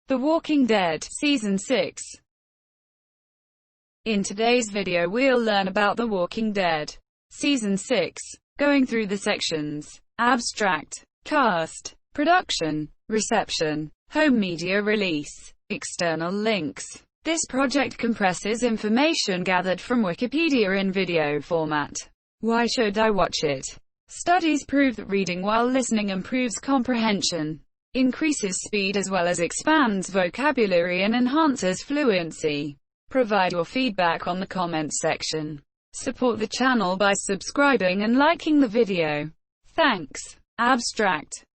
The Walking Dead, Season 6. In today's video we'll learn about The Walking Dead, Season 6, going through the sections: abstract, cast, production, reception, home media release, external links. This project compresses information gathered from Wikipedia in video format. Why should I watch it? Studies prove that reading while listening improves comprehension, increases speed as well as expands vocabulary and enhances fluency. Provide your feedback on the comments section. Support the channel by subscribing and liking the video. Thanks. Abstract.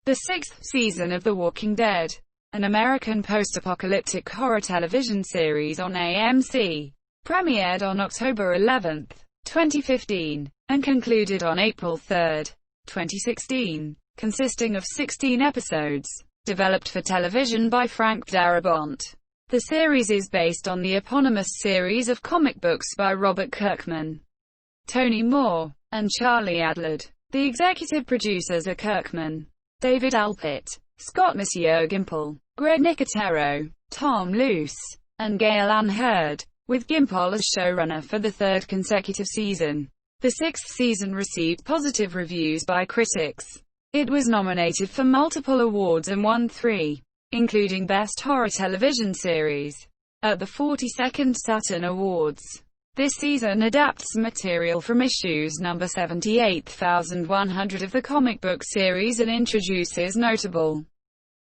The sixth season of The Walking Dead, an American post-apocalyptic horror television series on AMC, premiered on October 11, 2015, and concluded on April 3, 2016, consisting of 16 episodes, developed for television by Frank Darabont. The series is based on the eponymous series of comic books by Robert Kirkman, Tony Moore, and Charlie Adlard. The executive producers are Kirkman, David Alpert, Scott Gimple, Greg Nicotero, Tom Luce, and Gail Ann Hurd, with Gimple as showrunner for the third consecutive season. The sixth season received positive reviews by critics. It was nominated for multiple awards and won 3, including Best Horror Television Series, at the 42nd Saturn Awards. This season adapts material from issues number 78,100 of the comic book series and introduces notable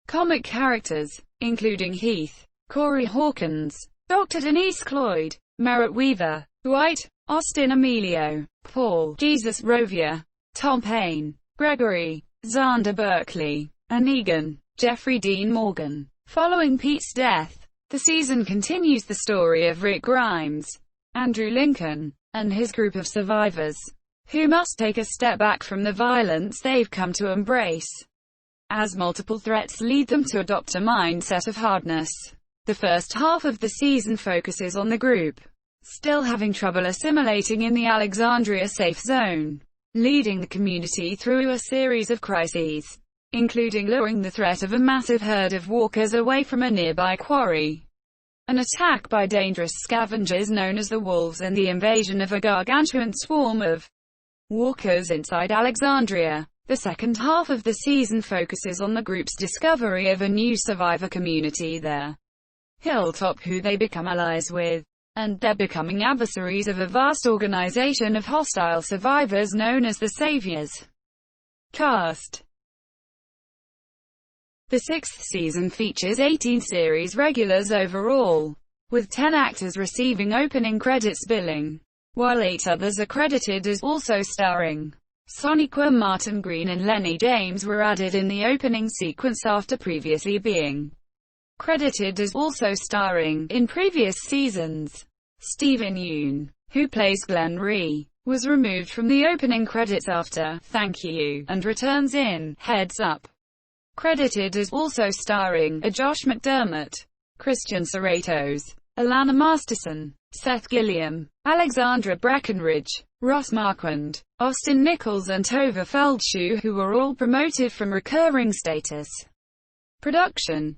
comic characters, including Heath, Corey Hawkins, Dr. Denise Cloyd, Merritt Weaver, Dwight, Austin Amelio, Paul, Jesus Rovia, Tom Payne, Gregory, Xander Berkeley, and Negan, Jeffrey Dean Morgan. Following Pete's death, the season continues the story of Rick Grimes, Andrew Lincoln, and his group of survivors, who must take a step back from the violence they've come to embrace, as multiple threats lead them to adopt a mindset of hardness. The first half of the season focuses on the group still having trouble assimilating in the Alexandria safe zone, leading the community through a series of crises, including luring the threat of a massive herd of walkers away from a nearby quarry, an attack by dangerous scavengers known as the Wolves, and the invasion of a gargantuan swarm of walkers inside Alexandria. The second half of the season focuses on the group's discovery of a new survivor community there, Hilltop, who they become allies with, and they're becoming adversaries of a vast organization of hostile survivors known as the Saviors. Cast. The sixth season features 18 series regulars overall, with 10 actors receiving opening credits billing, while 8 others are credited as also starring. Sonequa Martin Green and Lenny James were added in the opening sequence after previously being credited as also starring in previous seasons. Stephen Yeun, who plays Glenn Rhee, was removed from the opening credits after Thank You, and returns in Heads Up. Credited as also starring are Josh McDermott, Christian Serratos, Alana Masterson, Seth Gilliam, Alexandra Breckenridge, Ross Marquand, Austin Nichols and Tova Feldshuh, who were all promoted from recurring status. Production.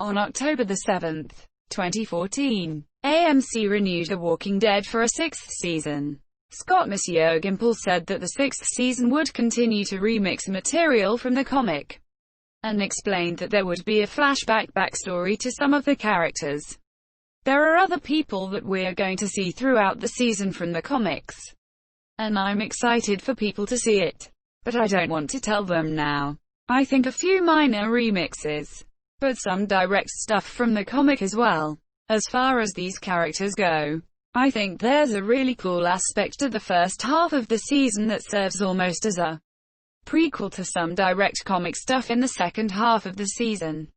On October 7, 2014, AMC renewed The Walking Dead for a sixth season. Scott Gimple said that the sixth season would continue to remix material from the comic, and explained that there would be a flashback backstory to some of the characters. There are other people that we're going to see throughout the season from the comics, and I'm excited for people to see it, but I don't want to tell them now. I think a few minor remixes, but some direct stuff from the comic as well. As far as these characters go, I think there's a really cool aspect to the first half of the season that serves almost as a prequel to some direct comic stuff in the second half of the season.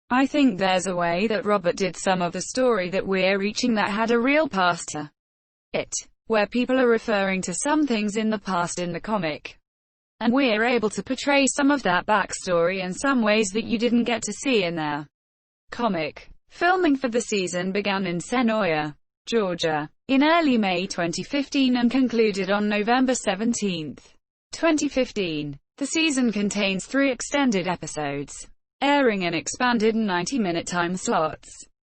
I think there's a way that Robert did some of the story that we're reaching that had a real past to it, where people are referring to some things in the past in the comic, and we're able to portray some of that backstory in some ways that you didn't get to see in their comic. Filming for the season began in Senoia, Georgia, in early May 2015 and concluded on November 17, 2015. The season contains 3 extended episodes, airing in expanded 90-minute time slots.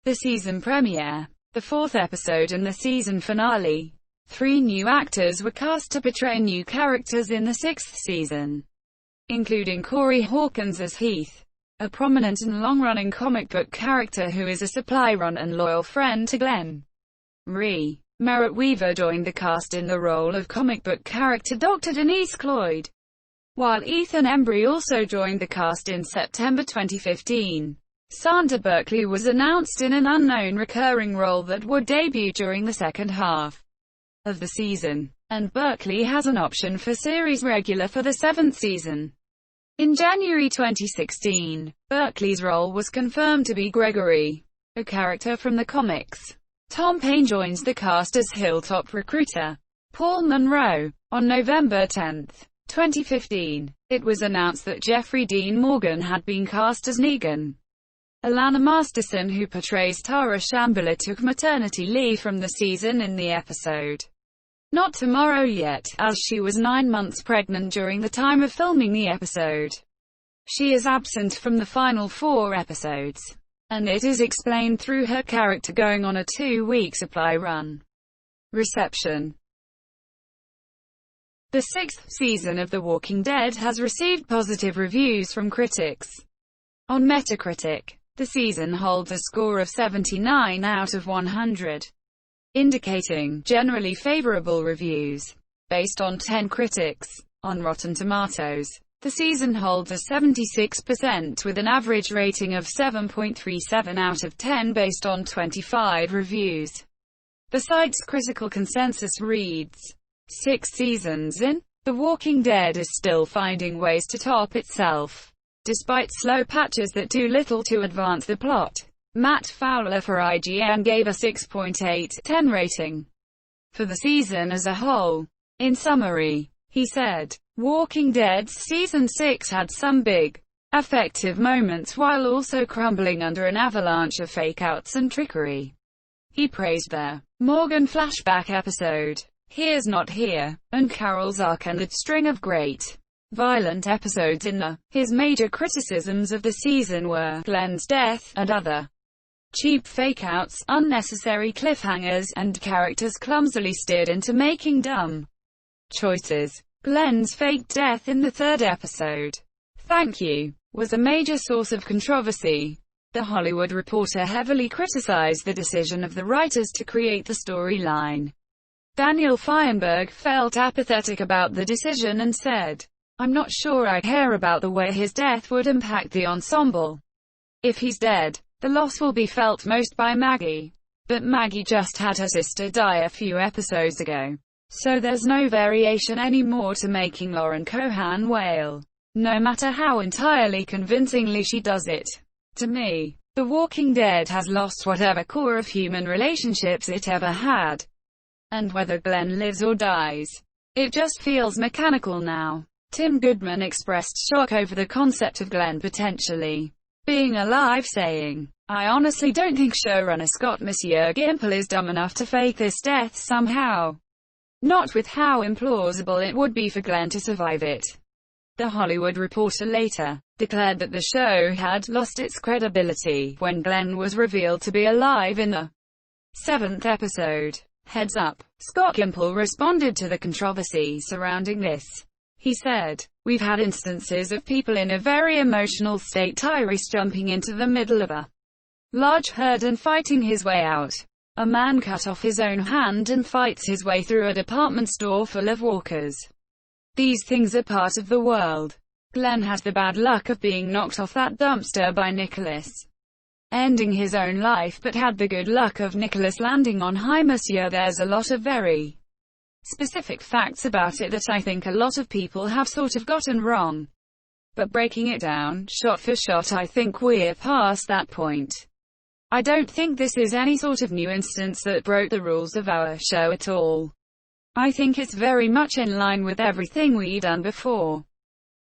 The season premiere, the 4th episode and the season finale. 3 new actors were cast to portray new characters in the 6th season, including Corey Hawkins as Heath, a prominent and long-running comic book character who is a supply-run and loyal friend to Glenn. Merritt Weaver joined the cast in the role of comic book character Dr. Denise Cloyd, while Ethan Embry also joined the cast in September 2015. Sandra Berkeley was announced in an unknown recurring role that would debut during the second half of the season, and Berkeley has an option for series regular for the 7th season. In January 2016, Berkeley's role was confirmed to be Gregory, a character from the comics. Tom Payne joins the cast as Hilltop recruiter Paul Monroe. On November 10, 2015, it was announced that Jeffrey Dean Morgan had been cast as Negan. Alana Masterson, who portrays Tara Shambhala, took maternity leave from the season in the episode Not Tomorrow Yet, as she was 9 months pregnant during the time of filming the episode. She is absent from the final 4 episodes, and it is explained through her character going on a 2-week supply run. Reception. The 6th season of The Walking Dead has received positive reviews from critics. On Metacritic, the season holds a score of 79 out of 100. Indicating generally favorable reviews. Based on 10 critics. On Rotten Tomatoes, the season holds a 76% with an average rating of 7.37 out of 10 based on 25 reviews. The site's critical consensus reads, 6 seasons in, The Walking Dead is still finding ways to top itself, despite slow patches that do little to advance the plot. Matt Fowler for IGN gave a 6.8/10 rating for the season as a whole. In summary, he said, Walking Dead's Season 6 had some big, effective moments while also crumbling under an avalanche of fake-outs and trickery. He praised their Morgan flashback episode, Here's Not Here, and Carol's arc and the string of great, violent episodes in the. His major criticisms of the season were Glenn's death, and other cheap fake-outs, unnecessary cliffhangers, and characters clumsily steered into making dumb choices. Glenn's faked death in the 3rd episode, Thank You, was a major source of controversy. The Hollywood Reporter heavily criticized the decision of the writers to create the storyline. Daniel Feinberg felt apathetic about the decision and said, I'm not sure I care about the way his death would impact the ensemble. If he's dead, the loss will be felt most by Maggie. But Maggie just had her sister die a few episodes ago, so there's no variation anymore to making Lauren Cohan wail, no matter how entirely convincingly she does it. To me, The Walking Dead has lost whatever core of human relationships it ever had. And whether Glenn lives or dies, it just feels mechanical now. Tim Goodman expressed shock over the concept of Glenn potentially being alive, saying, I honestly don't think showrunner Scott Monsieur Gimple is dumb enough to fake this death somehow. Not with how implausible it would be for Glenn to survive it. The Hollywood Reporter later declared that the show had lost its credibility when Glenn was revealed to be alive in the 7th episode. Heads up, Scott Gimple responded to the controversy surrounding this. He said, We've had instances of people in a very emotional state, Tyrese jumping into the middle of a large herd and fighting his way out. A man cut off his own hand and fights his way through a department store full of walkers. These things are part of the world. Glenn had the bad luck of being knocked off that dumpster by Nicholas, ending his own life, but had the good luck of Nicholas landing on high. Monsieur, there's a lot of very specific facts about it that I think a lot of people have sort of gotten wrong. But breaking it down, shot for shot, I think we're past that point. I don't think this is any sort of new instance that broke the rules of our show at all. I think it's very much in line with everything we've done before.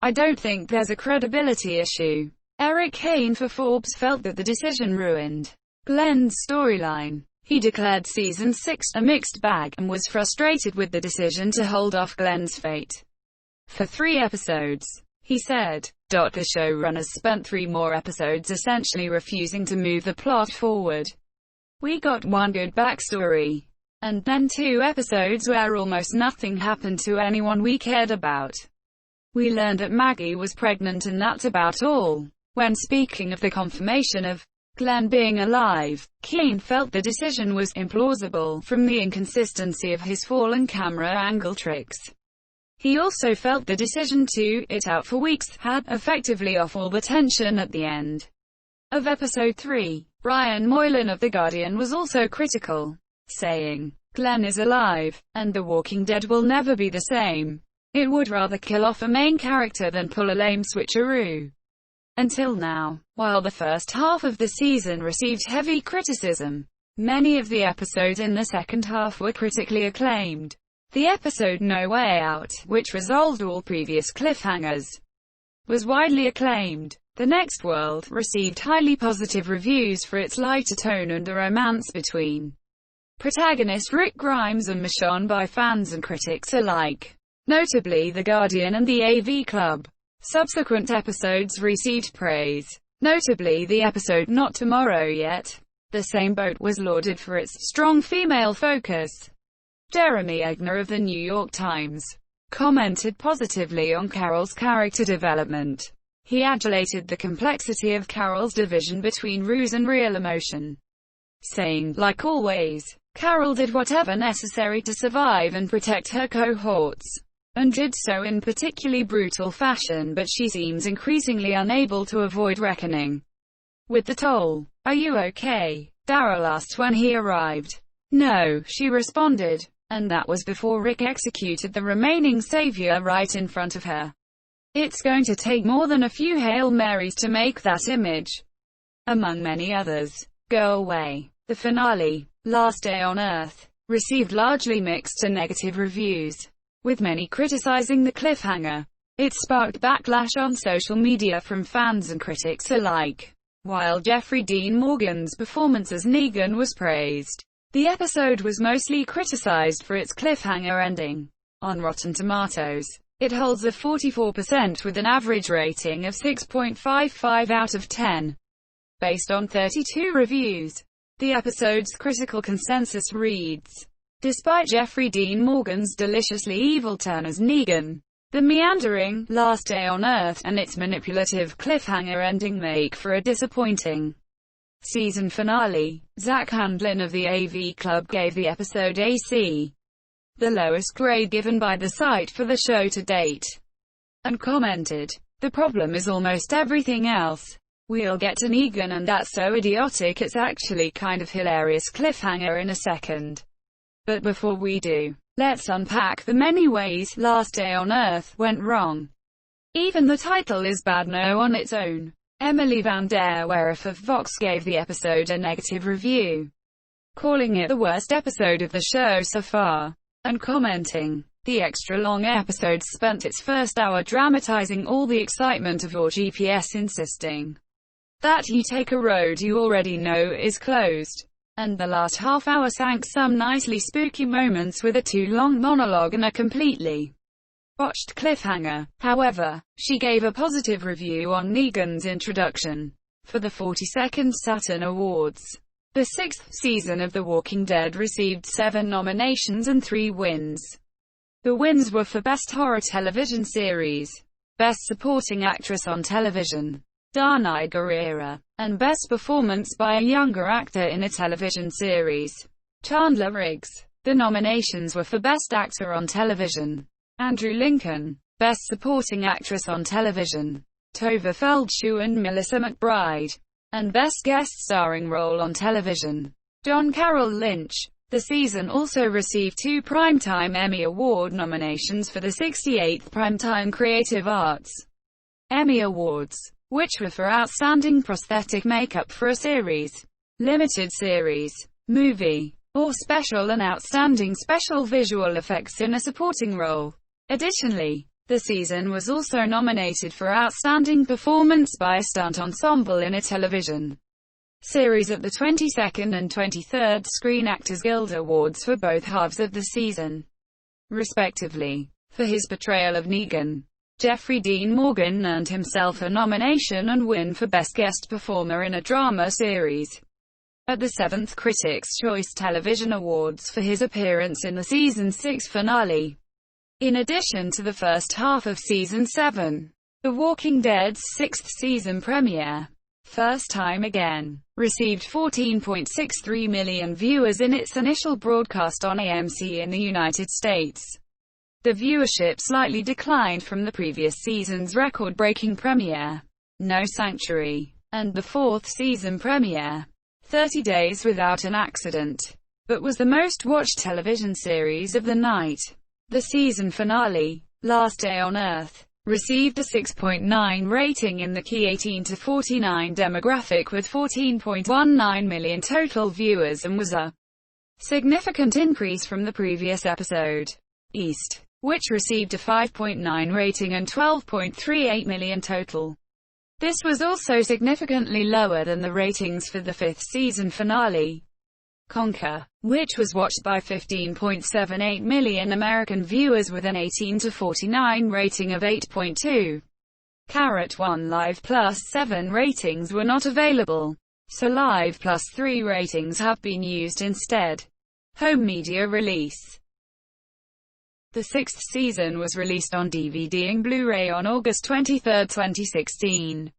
I don't think there's a credibility issue. Eric Kane for Forbes felt that the decision ruined Glenn's storyline. He declared Season 6 a mixed bag, and was frustrated with the decision to hold off Glenn's fate. for 3 episodes. He said. The showrunners spent 3 more episodes essentially refusing to move the plot forward. We got 1 good backstory. And then 2 episodes where almost nothing happened to anyone we cared about. We learned that Maggie was pregnant and that's about all. When speaking of the confirmation of Glenn being alive, Keane felt the decision was implausible from the inconsistency of his fallen camera angle tricks. He also felt the decision to it out for weeks had effectively off all the tension at the end of episode 3. Brian Moylan of The Guardian was also critical, saying, Glenn is alive, and The Walking Dead will never be the same. It would rather kill off a main character than pull a lame switcheroo. Until now, while the first half of the season received heavy criticism, many of the episodes in the second half were critically acclaimed. The episode No Way Out, which resolved all previous cliffhangers, was widely acclaimed. The Next World received highly positive reviews for its lighter tone and the romance between protagonist Rick Grimes and Michonne by fans and critics alike. Notably The Guardian and the AV Club. Subsequent episodes received praise. Notably the episode Not Tomorrow Yet. The Same Boat was lauded for its strong female focus. Jeremy Egner of The New York Times commented positively on Carol's character development. He adulated the complexity of Carol's division between ruse and real emotion, saying, like always, Carol did whatever necessary to survive and protect her cohorts, and did so in particularly brutal fashion, but she seems increasingly unable to avoid reckoning with the toll. Are you okay? Daryl asked when he arrived. No, she responded. And that was before Rick executed the remaining savior right in front of her. It's going to take more than a few Hail Marys to make that image. Among many others. Go Away. The finale, Last Day on Earth, received largely mixed to negative reviews, with many criticizing the cliffhanger. It sparked backlash on social media from fans and critics alike. While Jeffrey Dean Morgan's performance as Negan was praised, the episode was mostly criticized for its cliffhanger ending. On Rotten Tomatoes, it holds a 44% with an average rating of 6.55 out of 10. Based on 32 reviews, the episode's critical consensus reads, despite Jeffrey Dean Morgan's deliciously evil turn as Negan, the meandering Last Day on Earth and its manipulative cliffhanger ending make for a disappointing season finale. Zach Handlin of the AV Club gave the episode a C, the lowest grade given by the site for the show to date, and commented, the problem is almost everything else. We'll get to Negan and that's so idiotic it's actually kind of hilarious cliffhanger in a second. But before we do, let's unpack the many ways Last Day on Earth went wrong. Even the title is bad no on its own. Emily Van Der Werf of Vox gave the episode a negative review, calling it the worst episode of the show so far, and commenting, the extra-long episode spent its first hour dramatizing all the excitement of your GPS insisting that you take a road you already know is closed, and the last half hour sank some nicely spooky moments with a too-long monologue and a completely botched cliffhanger. However, she gave a positive review on Negan's introduction for the 42nd Saturn Awards. The 6th season of The Walking Dead received 7 nominations and 3 wins. The wins were for Best Horror Television Series, Best Supporting Actress on Television, Danai Gurira, and Best Performance by a Younger Actor in a Television Series, Chandler Riggs. The nominations were for Best Actor on Television, Andrew Lincoln, Best Supporting Actress on Television, Tova Feldshuh and Melissa McBride, and Best Guest Starring Role on Television, John Carroll Lynch. The season also received 2 Primetime Emmy Award nominations for the 68th Primetime Creative Arts Emmy Awards, which were for Outstanding Prosthetic Makeup for a Series, Limited Series, Movie, or Special, and Outstanding Special Visual Effects in a Supporting Role. Additionally, the season was also nominated for Outstanding Performance by a Stunt Ensemble in a Television Series at the 22nd and 23rd Screen Actors Guild Awards for both halves of the season, respectively. For his portrayal of Negan, Jeffrey Dean Morgan earned himself a nomination and win for Best Guest Performer in a Drama Series at the 7th Critics' Choice Television Awards for his appearance in the Season 6 finale. In addition to the first half of Season 7, The Walking Dead's 6th season premiere, First Time Again, received 14.63 million viewers in its initial broadcast on AMC in the United States. The viewership slightly declined from the previous season's record-breaking premiere, No Sanctuary, and the 4th season premiere, 30 Days Without an Accident, but was the most-watched television series of the night. The season finale, Last Day on Earth, received a 6.9 rating in the key 18 to 49 demographic with 14.19 million total viewers and was a significant increase from the previous episode, East, which received a 5.9 rating and 12.38 million total. This was also significantly lower than the ratings for the 5th season finale, Conquer, which was watched by 15.78 million American viewers with an 18 to 49 rating of 8.2. Carrot 1 Live Plus 7 ratings were not available, so Live Plus 3 ratings have been used instead. Home media release. The 6th season was released on DVD and Blu-ray on August 23, 2016.